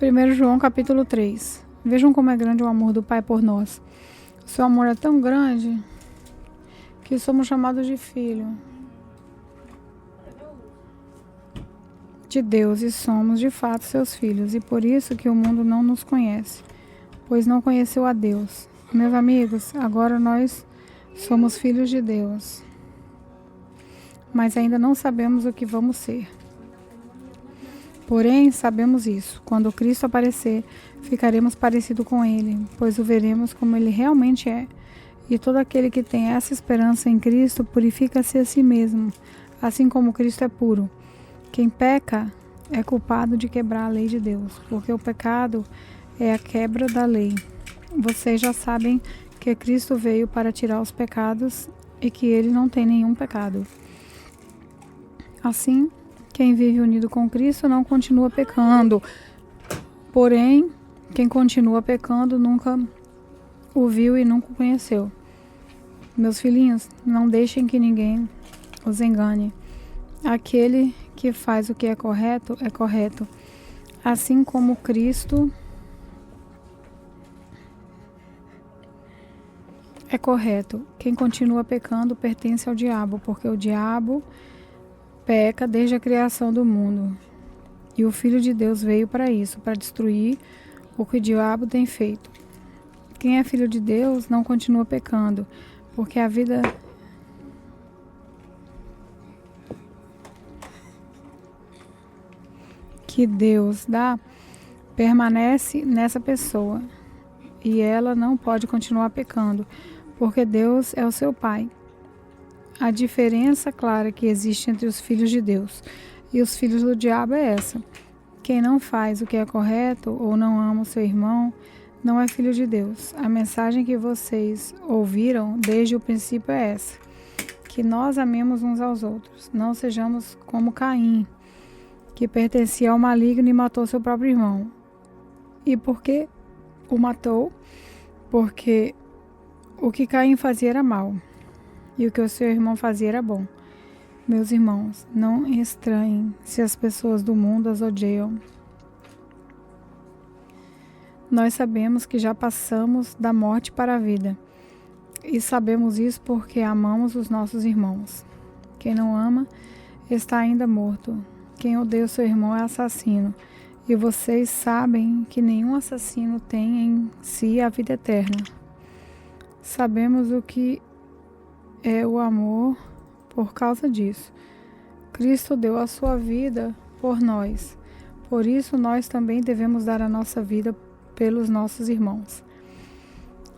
1 João capítulo 3. Vejam como é grande o amor do Pai por nós. O seu amor é tão grande que somos chamados de filho de Deus e somos de fato seus filhos, e por isso que o mundo não nos conhece, pois não conheceu a Deus. Meus amigos, agora nós somos filhos de Deus, mas ainda não sabemos o que vamos ser. Porém, sabemos isso: quando Cristo aparecer, ficaremos parecidos com Ele, pois o veremos como Ele realmente é. E todo aquele que tem essa esperança em Cristo purifica-se a si mesmo, assim como Cristo é puro. Quem peca é culpado de quebrar a lei de Deus, porque o pecado é a quebra da lei. Vocês já sabem que Cristo veio para tirar os pecados e que Ele não tem nenhum pecado. Assim, quem vive unido com Cristo não continua pecando. Porém, quem continua pecando nunca o viu e nunca o conheceu. Meus filhinhos, não deixem que ninguém os engane. Aquele que faz o que é correto, assim como Cristo é correto. Quem continua pecando pertence ao diabo, porque o diabo peca desde a criação do mundo. E o Filho de Deus veio para isso, para destruir o que o diabo tem feito. Quem é filho de Deus não continua pecando, porque a vida que Deus dá permanece nessa pessoa, e ela não pode continuar pecando, porque Deus é o seu Pai. A diferença clara que existe entre os filhos de Deus e os filhos do diabo é essa: quem não faz o que é correto ou não ama o seu irmão não é filho de Deus. A mensagem que vocês ouviram desde o princípio é essa: que nós amemos uns aos outros, não sejamos como Caim, que pertencia ao maligno e matou seu próprio irmão. E por que o matou? Porque o que Caim fazia era mal, e o que o seu irmão fazia era bom. Meus irmãos, não estranhem se as pessoas do mundo as odeiam. Nós sabemos que já passamos da morte para a vida, e sabemos isso porque amamos os nossos irmãos. Quem não ama está ainda morto. Quem odeia o seu irmão é assassino, e vocês sabem que nenhum assassino tem em si a vida eterna. Sabemos o que é o amor por causa disso. Cristo deu a sua vida por nós. Por isso nós também devemos dar a nossa vida pelos nossos irmãos.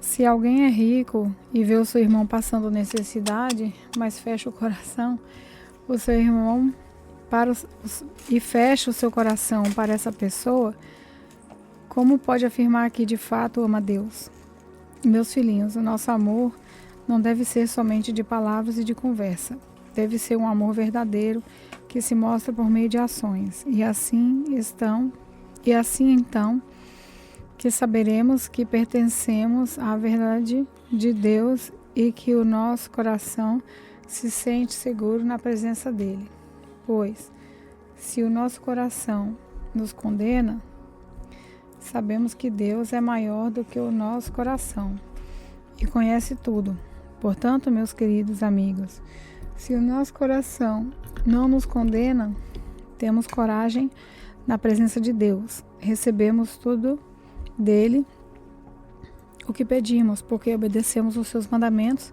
Se alguém é rico e vê o seu irmão passando necessidade, mas fecha o coração, o seu irmão e fecha o seu coração para essa pessoa, como pode afirmar que de fato ama Deus? Meus filhinhos, o nosso amor não deve ser somente de palavras e de conversa. Deve ser um amor verdadeiro que se mostra por meio de ações. E assim então, que saberemos que pertencemos à verdade de Deus e que o nosso coração se sente seguro na presença dele. Pois, se o nosso coração nos condena, sabemos que Deus é maior do que o nosso coração e conhece tudo. Portanto, meus queridos amigos, se o nosso coração não nos condena, temos coragem na presença de Deus. Recebemos tudo dele o que pedimos, porque obedecemos os seus mandamentos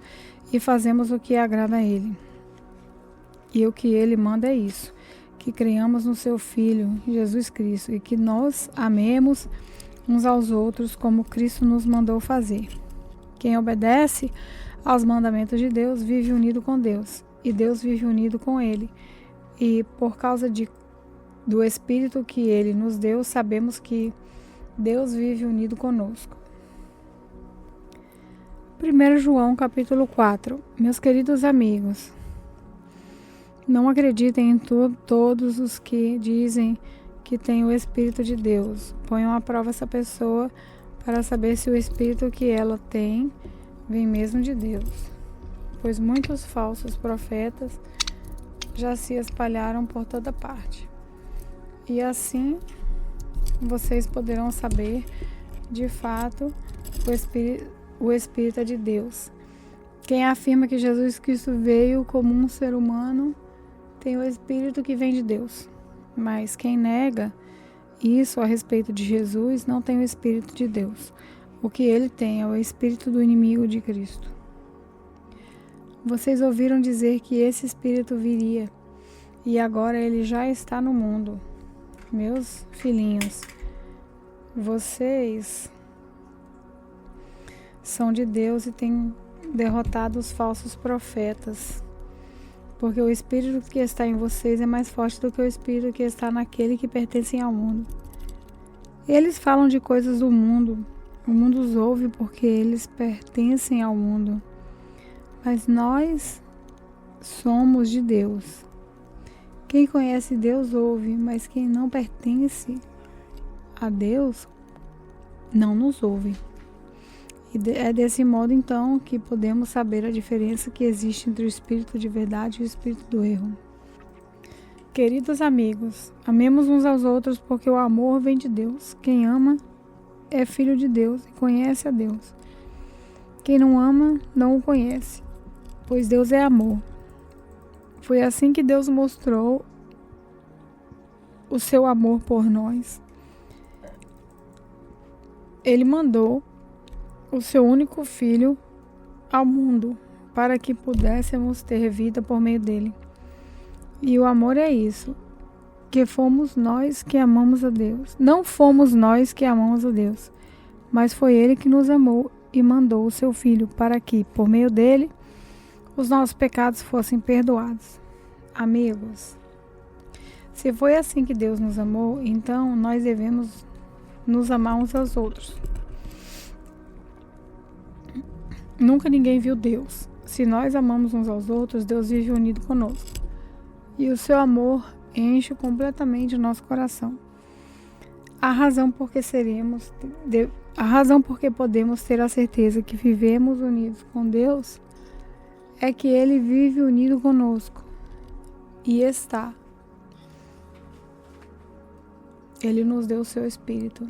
e fazemos o que agrada a ele. E o que ele manda é isso: que creiamos no seu Filho, Jesus Cristo, e que nós amemos uns aos outros como Cristo nos mandou fazer. Quem obedece aos mandamentos de Deus vive unido com Deus, e Deus vive unido com ele. E por causa do Espírito que ele nos deu, sabemos que Deus vive unido conosco. 1 João capítulo 4. Meus queridos amigos, não acreditem em todos os que dizem que têm o Espírito de Deus. Ponham à prova essa pessoa para saber se o Espírito que ela tem vem mesmo de Deus. Pois muitos falsos profetas já se espalharam por toda parte. E assim vocês poderão saber, de fato, o Espírito é de Deus. Quem afirma que Jesus Cristo veio como um ser humano tem o Espírito que vem de Deus. Mas quem nega isso a respeito de Jesus não tem o Espírito de Deus. O que ele tem é o Espírito do inimigo de Cristo. Vocês ouviram dizer que esse Espírito viria, e agora ele já está no mundo. Meus filhinhos, vocês são de Deus e têm derrotado os falsos profetas, porque o Espírito que está em vocês é mais forte do que o Espírito que está naquele que pertence ao mundo. Eles falam de coisas do mundo, o mundo os ouve porque eles pertencem ao mundo, mas nós somos de Deus. Quem conhece Deus ouve, mas quem não pertence a Deus não nos ouve. E é desse modo, então, que podemos saber a diferença que existe entre o espírito de verdade e o espírito do erro. Queridos amigos, amemos uns aos outros porque o amor vem de Deus. Quem ama é filho de Deus e conhece a Deus. Quem não ama não o conhece, pois Deus é amor. Foi assim que Deus mostrou o seu amor por nós. Ele mandou o seu único filho ao mundo para que pudéssemos ter vida por meio dele. E o amor é isso, que fomos nós que amamos a Deus. Não fomos nós que amamos a Deus, mas foi ele que nos amou e mandou o seu filho para que, por meio dele, os nossos pecados fossem perdoados. Amigos, se foi assim que Deus nos amou, então nós devemos nos amar uns aos outros. Nunca ninguém viu Deus. Se nós amamos uns aos outros, Deus vive unido conosco. E o seu amor enche completamente o nosso coração. A razão porque podemos ter a certeza que vivemos unidos com Deus é que Ele vive unido conosco e está. Ele nos deu o seu Espírito.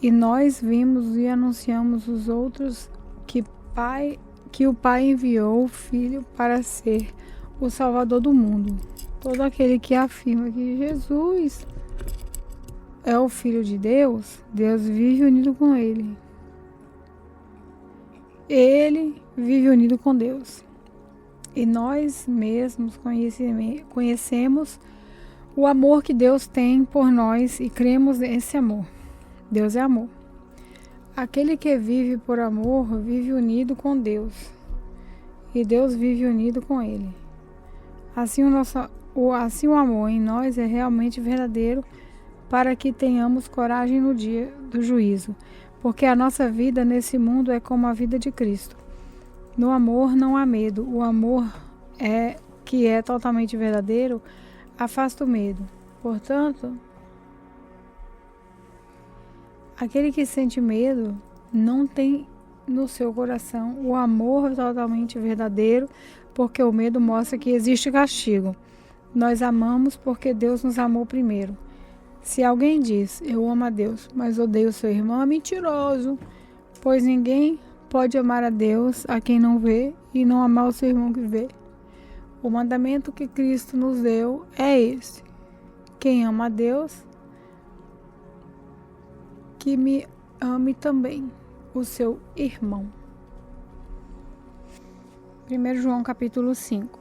E nós vimos e anunciamos os outros que o Pai enviou o Filho para ser o Salvador do mundo. Todo aquele que afirma que Jesus é o Filho de Deus, Deus vive unido com ele. Ele vive unido com Deus. E nós mesmos conhecemos o amor que Deus tem por nós e cremos nesse amor. Deus é amor. Aquele que vive por amor vive unido com Deus. E Deus vive unido com ele. Assim o amor em nós é realmente verdadeiro para que tenhamos coragem no dia do juízo. Porque a nossa vida nesse mundo é como a vida de Cristo. No amor não há medo. O amor que é totalmente verdadeiro afasta o medo. Portanto, aquele que sente medo não tem no seu coração o amor totalmente verdadeiro, porque o medo mostra que existe castigo. Nós amamos porque Deus nos amou primeiro. Se alguém diz, eu amo a Deus, mas odeio seu irmão, é mentiroso, pois ninguém pode amar a Deus a quem não vê e não amar o seu irmão que vê. O mandamento que Cristo nos deu é esse: quem ama a Deus, que me ame também o seu irmão. 1 João capítulo 5.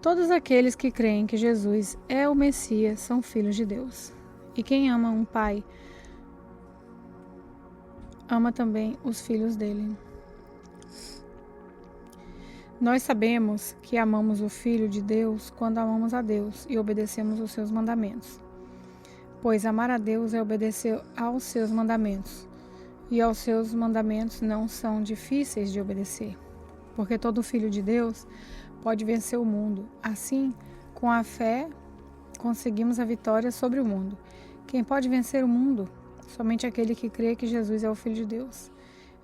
Todos aqueles que creem que Jesus é o Messias são filhos de Deus. E quem ama um pai, ama também os filhos dele. Nós sabemos que amamos o Filho de Deus quando amamos a Deus e obedecemos os seus mandamentos. Pois amar a Deus é obedecer aos seus mandamentos. E aos seus mandamentos não são difíceis de obedecer. Porque todo filho de Deus pode vencer o mundo. Assim, com a fé, conseguimos a vitória sobre o mundo. Quem pode vencer o mundo? Somente aquele que crê que Jesus é o Filho de Deus.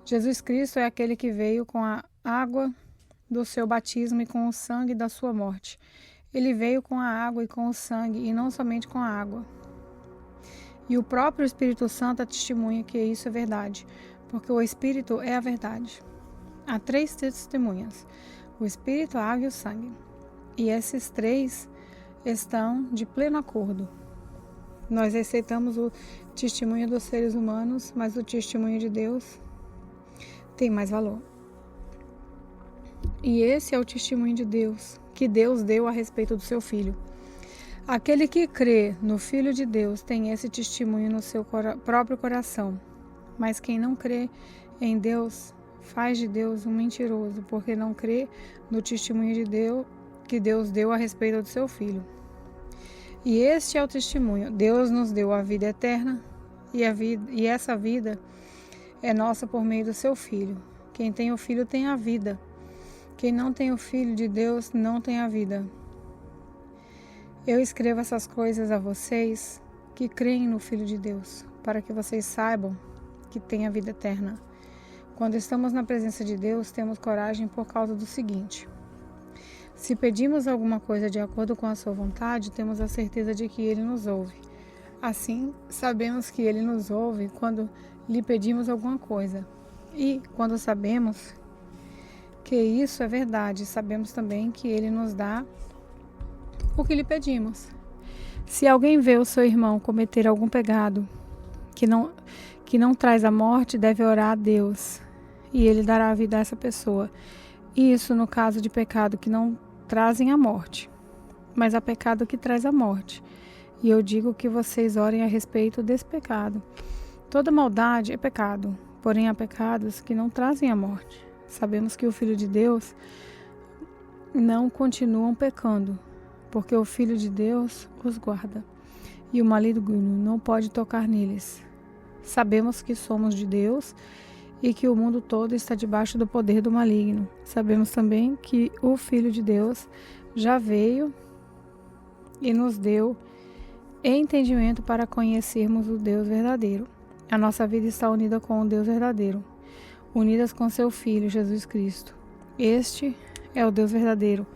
Jesus Cristo é aquele que veio com a água do seu batismo e com o sangue da sua morte. Ele veio com a água e com o sangue, e não somente com a água. E o próprio Espírito Santo testemunha que isso é verdade, porque o Espírito é a verdade. Há 3 testemunhas: o Espírito, a água e o sangue. E esses 3 estão de pleno acordo. Nós aceitamos o testemunho dos seres humanos, mas o testemunho de Deus tem mais valor. E esse é o testemunho de Deus, que Deus deu a respeito do seu Filho. Aquele que crê no Filho de Deus tem esse testemunho no seu próprio coração. Mas quem não crê em Deus faz de Deus um mentiroso, porque não crê no testemunho de Deus que Deus deu a respeito do seu Filho. E este é o testemunho: Deus nos deu a vida eterna, e essa vida é nossa por meio do seu Filho. Quem tem o Filho tem a vida. Quem não tem o Filho de Deus não tem a vida. Eu escrevo essas coisas a vocês que creem no Filho de Deus, para que vocês saibam que têm a vida eterna. Quando estamos na presença de Deus, temos coragem por causa do seguinte: se pedimos alguma coisa de acordo com a sua vontade, temos a certeza de que Ele nos ouve. Assim, sabemos que Ele nos ouve quando lhe pedimos alguma coisa. E, quando sabemos que isso é verdade, sabemos também que Ele nos dá o que lhe pedimos. Se alguém vê o seu irmão cometer algum pecado que não traz a morte, deve orar a Deus, e Ele dará a vida a essa pessoa. Isso no caso de pecado que não trazem a morte, mas há pecado que traz a morte. E eu digo que vocês orem a respeito desse pecado. Toda maldade é pecado, porém há pecados que não trazem a morte. Sabemos que o Filho de Deus não continuam pecando, porque o Filho de Deus os guarda, e o maligno não pode tocar neles. Sabemos que somos de Deus e que o mundo todo está debaixo do poder do maligno. Sabemos também que o Filho de Deus já veio e nos deu entendimento para conhecermos o Deus verdadeiro. A nossa vida está unida com o Deus verdadeiro, unidas com seu Filho, Jesus Cristo. Este é o Deus verdadeiro,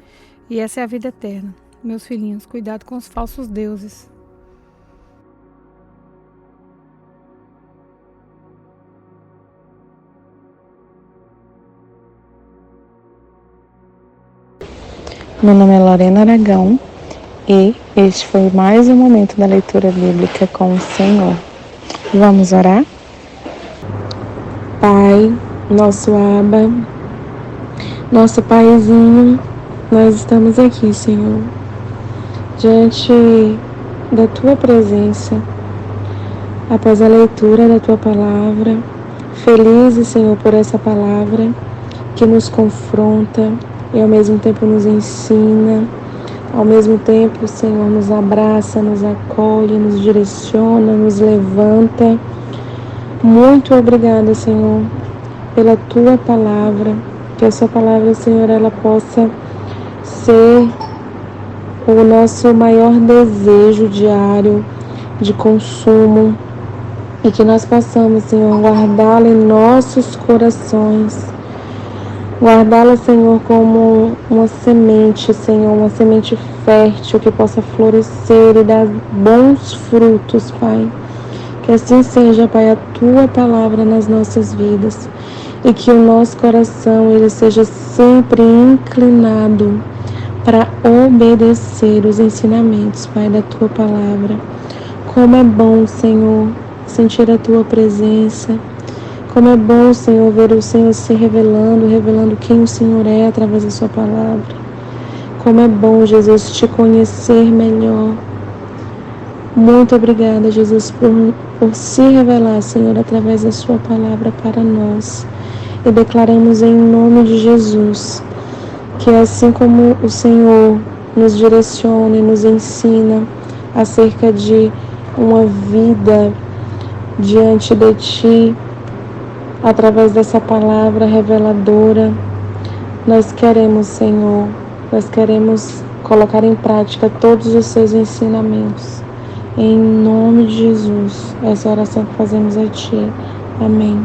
e essa é a vida eterna. Meus filhinhos, cuidado com os falsos deuses. Meu nome é Lorena Aragão e este foi mais um momento da leitura bíblica com o Senhor. Vamos orar? Pai, nosso Abba, nosso Paizinho, nós estamos aqui, Senhor, diante da Tua presença, após a leitura da Tua palavra, felizes, Senhor, por essa palavra que nos confronta e ao mesmo tempo nos ensina, ao mesmo tempo, Senhor, nos abraça, nos acolhe, nos direciona, nos levanta. Muito obrigada, Senhor, pela Tua palavra, que a Sua palavra, Senhor, ela possa ser o nosso maior desejo diário de consumo e que nós possamos, Senhor, guardá-la em nossos corações. Guardá-la, Senhor, como uma semente, Senhor, uma semente fértil que possa florescer e dar bons frutos, Pai. Que assim seja, Pai, a Tua palavra nas nossas vidas e que o nosso coração ele seja sempre inclinado para obedecer os ensinamentos, Pai, da Tua palavra. Como é bom, Senhor, sentir a Tua presença. Como é bom, Senhor, ver o Senhor se revelando quem o Senhor é através da Sua palavra. Como é bom, Jesus, Te conhecer melhor. Muito obrigada, Jesus, por se revelar, Senhor, através da Sua palavra para nós. E declaramos em nome de Jesus, que assim como o Senhor nos direciona e nos ensina acerca de uma vida diante de Ti, através dessa palavra reveladora, nós queremos, Senhor, nós queremos colocar em prática todos os Seus ensinamentos. Em nome de Jesus, essa oração que fazemos a Ti. Amém.